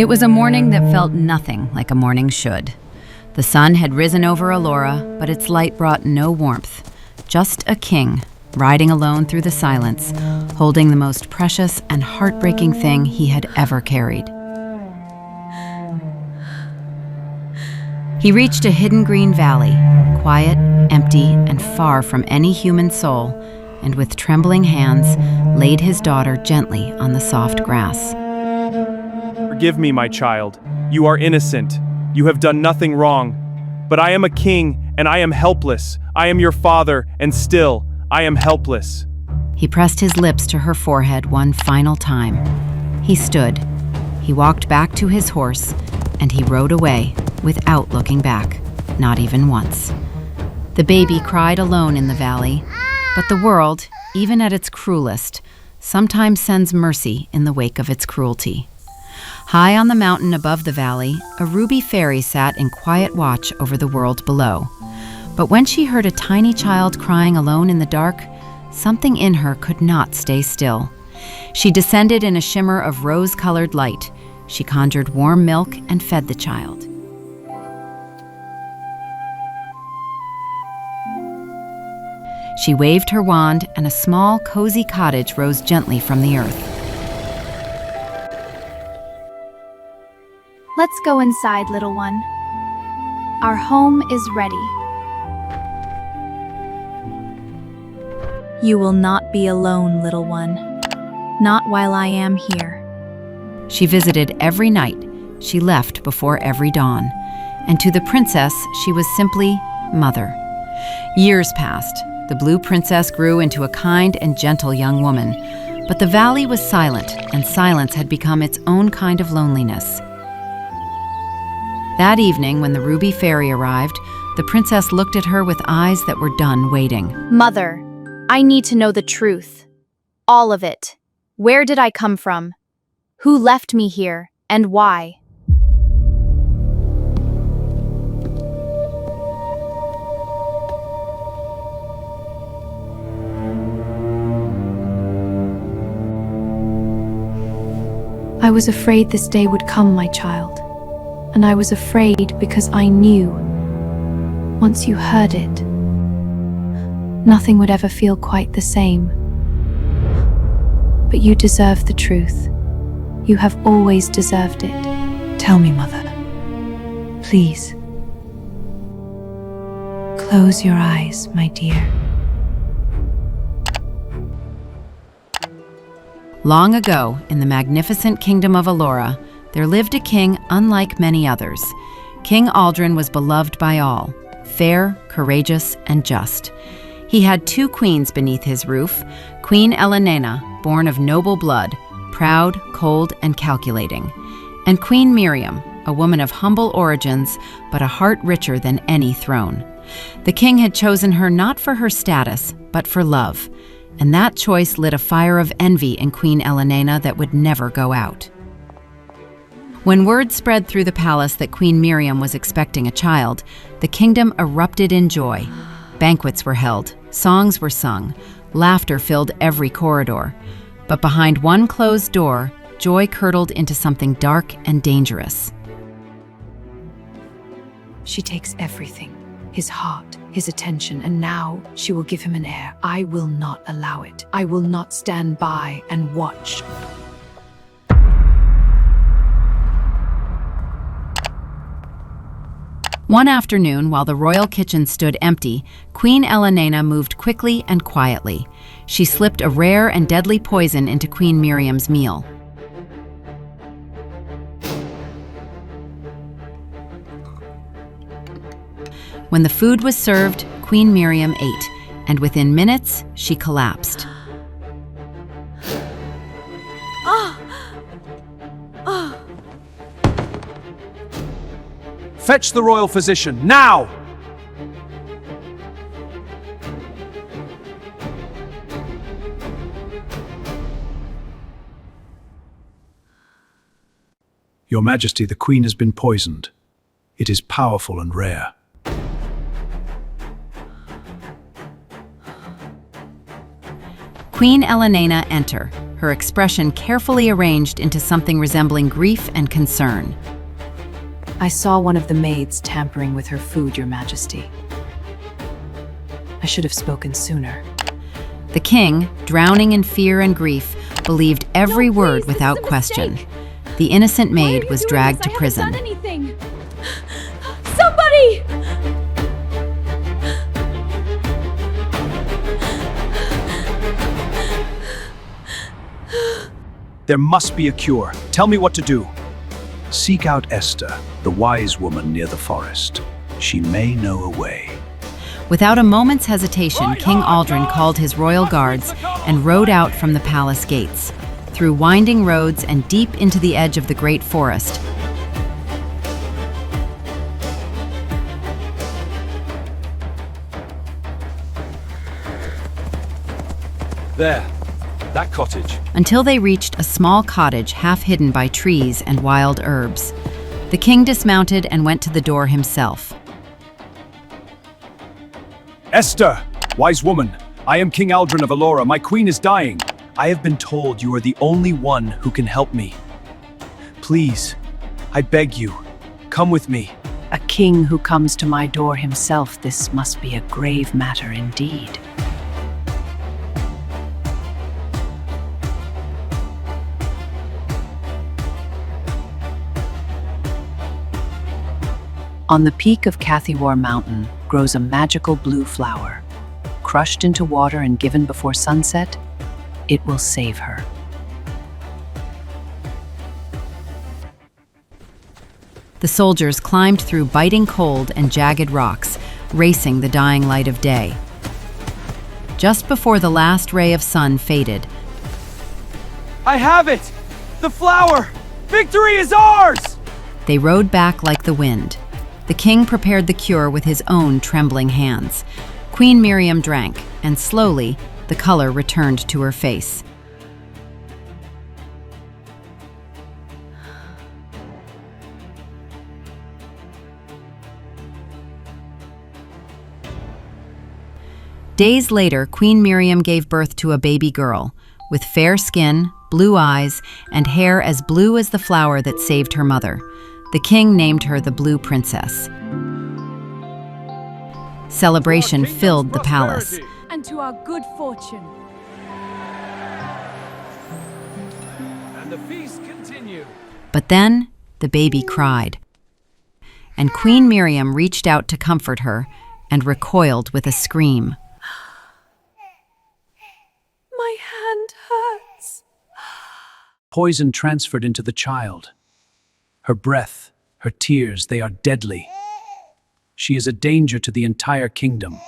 It was a morning that felt nothing like a morning should. The sun had risen over Elora, but its light brought no warmth. Just a king, riding alone through the silence, holding the most precious and heartbreaking thing he had ever carried. He reached a hidden green valley, quiet, empty, and far from any human soul, and with trembling hands, laid his daughter gently on the soft grass. Forgive me, my child. You are innocent. You have done nothing wrong. But I am a king, and I am helpless. I am your father, and still, I am helpless. He pressed his lips to her forehead one final time. He stood. He walked back to his horse, and he rode away without looking back, not even once. The baby cried alone in the valley, but the world, even at its cruelest, sometimes sends mercy in the wake of its cruelty. High on the mountain above the valley, a ruby fairy sat in quiet watch over the world below. But when she heard a tiny child crying alone in the dark, something in her could not stay still. She descended in a shimmer of rose-colored light. She conjured warm milk and fed the child. She waved her wand, and a small, cozy cottage rose gently from the earth. Let's go inside, little one. Our home is ready. You will not be alone, little one. Not while I am here. She visited every night. She left before every dawn. And to the princess, she was simply Mother. Years passed. The blue princess grew into a kind and gentle young woman. But the valley was silent, and silence had become its own kind of loneliness. That evening, when the ruby fairy arrived, the princess looked at her with eyes that were done waiting. Mother, I need to know the truth. All of it. Where did I come from? Who left me here, and why? I was afraid this day would come, my child. And I was afraid because I knew, once you heard it, nothing would ever feel quite the same. But you deserve the truth. You have always deserved it. Tell me, Mother. Please. Close your eyes, my dear. Long ago, in the magnificent kingdom of Elora, there lived a king unlike many others. King Aldrin was beloved by all, fair, courageous, and just. He had two queens beneath his roof, Queen Elenena, born of noble blood, proud, cold, and calculating, and Queen Miriam, a woman of humble origins, but a heart richer than any throne. The king had chosen her not for her status, but for love, and that choice lit a fire of envy in Queen Elenena that would never go out. When word spread through the palace that Queen Miriam was expecting a child, the kingdom erupted in joy. Banquets were held, songs were sung, laughter filled every corridor. But behind one closed door, joy curdled into something dark and dangerous. She takes everything, his heart, his attention, and now she will give him an heir. I will not allow it. I will not stand by and watch. One afternoon, while the royal kitchen stood empty, Queen Elenena moved quickly and quietly. She slipped a rare and deadly poison into Queen Miriam's meal. When the food was served, Queen Miriam ate, and within minutes, she collapsed. Fetch the royal physician, now! Your Majesty, the Queen has been poisoned. It is powerful and rare. Queen Elenena enter, her expression carefully arranged into something resembling grief and concern. I saw one of the maids tampering with her food, Your Majesty. I should have spoken sooner. The king, drowning in fear and grief, believed every No, word please, this without is a question. mistake. The innocent Why are maid you was doing dragged this? to prison. I haven't done anything. Somebody! There must be a cure. Tell me what to do. Seek out Esther, the wise woman near the forest. She may know a way. Without a moment's hesitation, King Aldrin called his royal guards and rode out from the palace gates, through winding roads and deep into the edge of the great forest. There, that cottage. Until they reached a small cottage half hidden by trees and wild herbs. The king dismounted and went to the door himself. Esther, wise woman, I am King Aldrin of Allura. My queen is dying. I have been told you are the only one who can help me. Please, I beg you, come with me. A king who comes to my door himself, this must be a grave matter indeed. On the peak of Cathiwar Mountain grows a magical blue flower. Crushed into water and given before sunset, it will save her. The soldiers climbed through biting cold and jagged rocks, racing the dying light of day. Just before the last ray of sun faded, I have it! The flower! Victory is ours! they rode back like the wind. The king prepared the cure with his own trembling hands. Queen Miriam drank, and slowly, the color returned to her face. Days later, Queen Miriam gave birth to a baby girl, with fair skin, blue eyes, and hair as blue as the flower that saved her mother. The king named her the Blue Princess. Celebration filled the palace. And to our good fortune. And the feast continue. But then, the baby cried. And Queen Miriam reached out to comfort her and recoiled with a scream. My hand hurts. Poison transferred into the child. Her breath, her tears, they are deadly. She is a danger to the entire kingdom.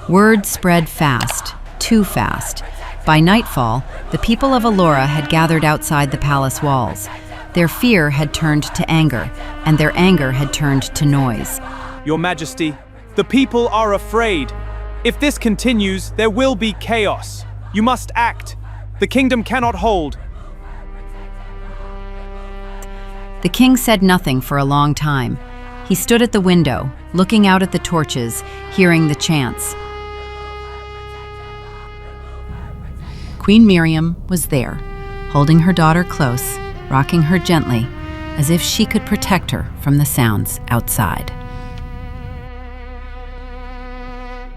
Word spread fast, too fast. By nightfall, the people of Allura had gathered outside the palace walls. Their fear had turned to anger, and their anger had turned to noise. Your Majesty, the people are afraid. If this continues, there will be chaos. You must act. The kingdom cannot hold. The king said nothing for a long time. He stood at the window, looking out at the torches, hearing the chants. Queen Miriam was there, holding her daughter close, rocking her gently, as if she could protect her from the sounds outside.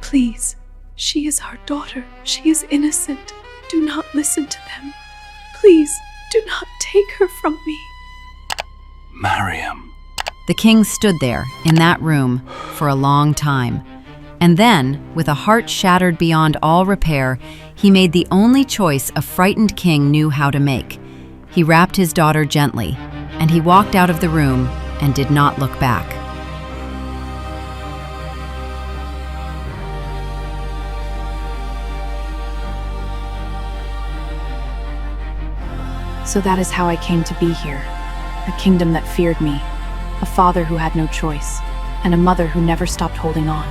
Please, she is our daughter. She is innocent. Do not listen to them. Please, do not take her from me. Miriam. The king stood there, in that room, for a long time. And then, with a heart shattered beyond all repair, he made the only choice a frightened king knew how to make. He wrapped his daughter gently, and he walked out of the room and did not look back. So that is how I came to be here. A kingdom that feared me, a father who had no choice, and a mother who never stopped holding on.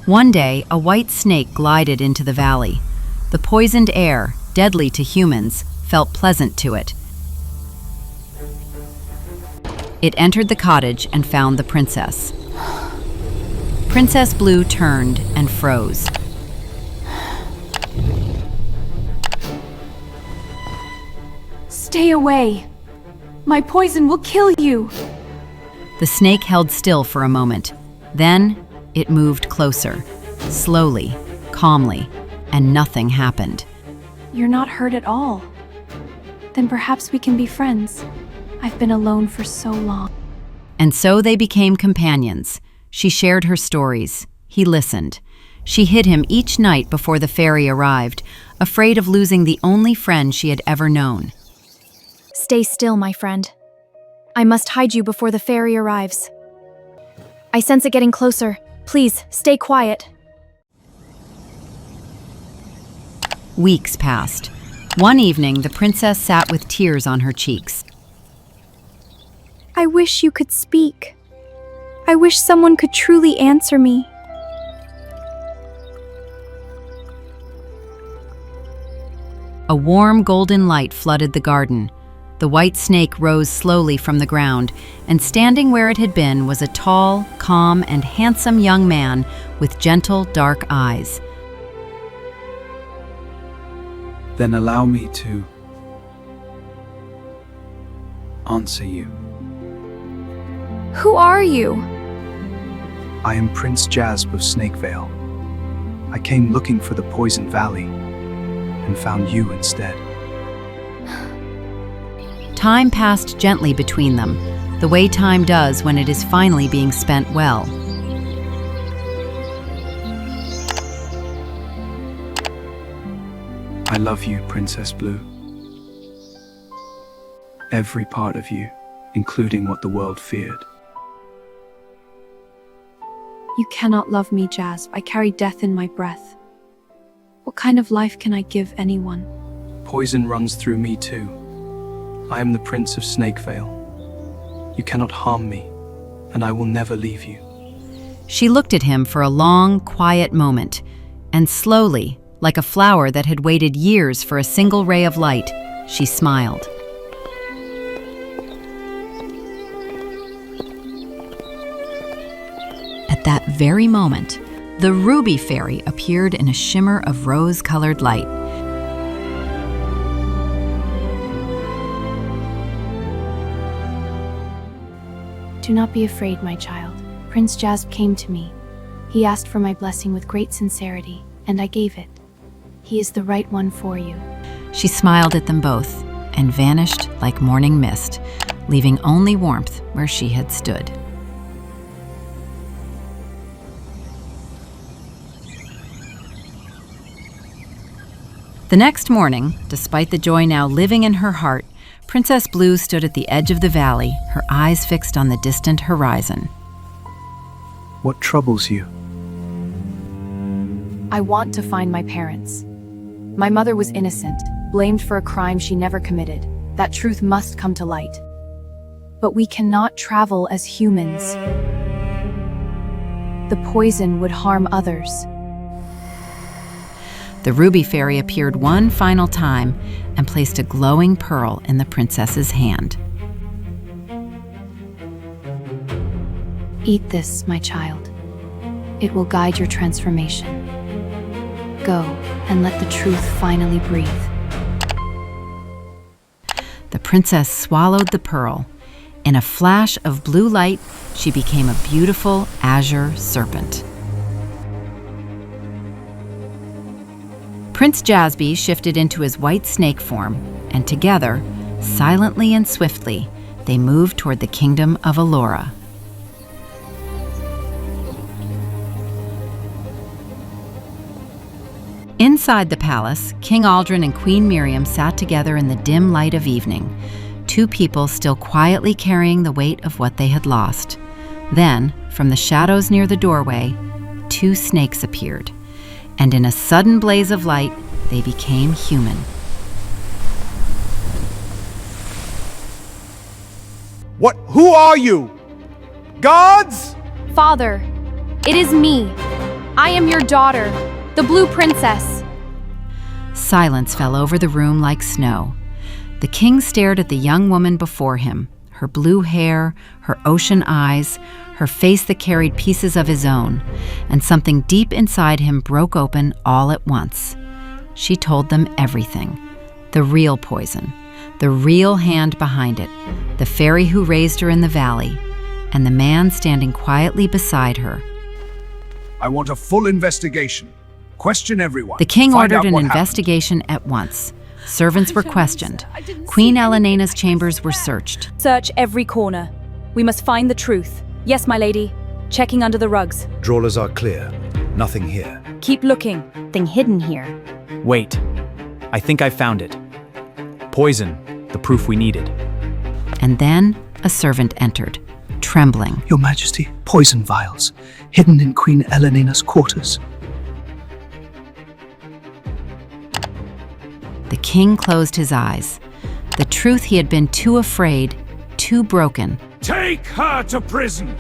One day, a white snake glided into the valley. The poisoned air, deadly to humans, felt pleasant to it. It entered the cottage and found the princess. Princess Blue turned and froze. Stay away. My poison will kill you. The snake held still for a moment. Then it moved closer, slowly, calmly, and nothing happened. You're not hurt at all. Then perhaps we can be friends. I've been alone for so long. And so they became companions. She shared her stories. He listened. She hid him each night before the fairy arrived, afraid of losing the only friend she had ever known. Stay still, my friend. I must hide you before the fairy arrives. I sense it getting closer. Please, stay quiet. Weeks passed. One evening, the princess sat with tears on her cheeks. I wish you could speak. I wish someone could truly answer me. A warm golden light flooded the garden. The white snake rose slowly from the ground, and standing where it had been was a tall, calm, and handsome young man with gentle, dark eyes. Then allow me to answer you. Who are you? I am Prince Jasp of Snakevale. I came looking for the Poison Valley and found you instead. Time passed gently between them, the way time does when it is finally being spent well. I love you, Princess Blue. Every part of you, including what the world feared. You cannot love me, Jasp. I carry death in my breath. What kind of life can I give anyone? Poison runs through me too. I am the Prince of Snakevale. You cannot harm me, and I will never leave you. She looked at him for a long, quiet moment, and slowly, like a flower that had waited years for a single ray of light, she smiled. At that very moment, the Ruby Fairy appeared in a shimmer of rose-colored light. Do not be afraid, my child. Prince Jasp came to me. He asked for my blessing with great sincerity, and I gave it. He is the right one for you. She smiled at them both and vanished like morning mist, leaving only warmth where she had stood. The next morning, despite the joy now living in her heart, Princess Blue stood at the edge of the valley, her eyes fixed on the distant horizon. What troubles you? I want to find my parents. My mother was innocent, blamed for a crime she never committed. That truth must come to light. But we cannot travel as humans. The poison would harm others. The Ruby Fairy appeared one final time and placed a glowing pearl in the princess's hand. Eat this, my child. It will guide your transformation. Go and let the truth finally breathe. The princess swallowed the pearl. In a flash of blue light, she became a beautiful azure serpent. Prince Jasby shifted into his white snake form, and together, silently and swiftly, they moved toward the kingdom of Allura. Inside the palace, King Aldrin and Queen Miriam sat together in the dim light of evening, two people still quietly carrying the weight of what they had lost. Then, from the shadows near the doorway, two snakes appeared, and in a sudden blaze of light, they became human. What? Who are you? Gods? Father, it is me. I am your daughter, the Blue Princess. Silence fell over the room like snow. The king stared at the young woman before him, her blue hair, her ocean eyes, her face that carried pieces of his own, and something deep inside him broke open all at once. She told them everything. The real poison, the real hand behind it, the fairy who raised her in the valley, and the man standing quietly beside her. I want a full investigation. Question everyone. The king Find out ordered an what happened. investigation at once. Servants were questioned. Queen Elena's chambers were searched. Search every corner. We must find the truth. Yes, my lady. Checking under the rugs. Drawers are clear. Nothing here. Keep looking. Thing hidden here. Wait. I think I found it. Poison, the proof we needed. And then a servant entered, trembling. Your Majesty, poison vials, hidden in Queen Elena's quarters. The king closed his eyes. The truth he had been too afraid, too broken. Take her to prison!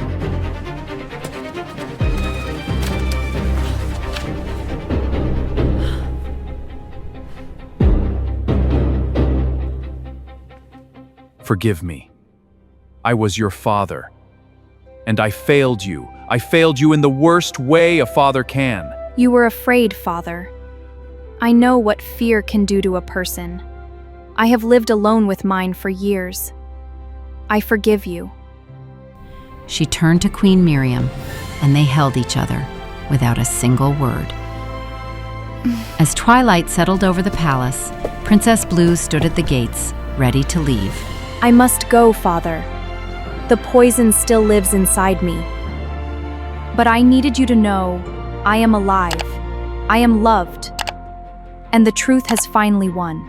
Forgive me. I was your father. And I failed you. I failed you in the worst way a father can. You were afraid, Father. I know what fear can do to a person. I have lived alone with mine for years. I forgive you. She turned to Queen Miriam, and they held each other without a single word. As twilight settled over the palace, Princess Blue stood at the gates, ready to leave. I must go, Father. The poison still lives inside me. But I needed you to know I am alive. I am loved. And the truth has finally won.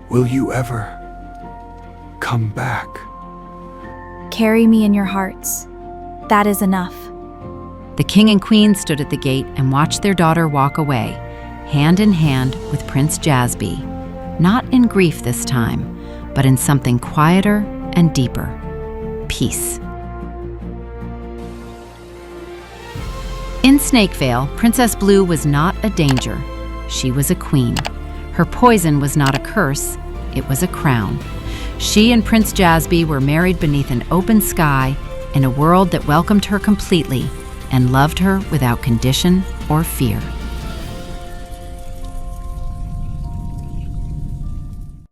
Will you ever come back? Carry me in your hearts. That is enough. The king and queen stood at the gate and watched their daughter walk away, hand in hand with Prince Jasby, not in grief this time, but in something quieter and deeper: peace. In Snakevale, Princess Blue was not a danger. She was a queen. Her poison was not a curse, it was a crown. She and Prince Jasby were married beneath an open sky in a world that welcomed her completely and loved her without condition or fear.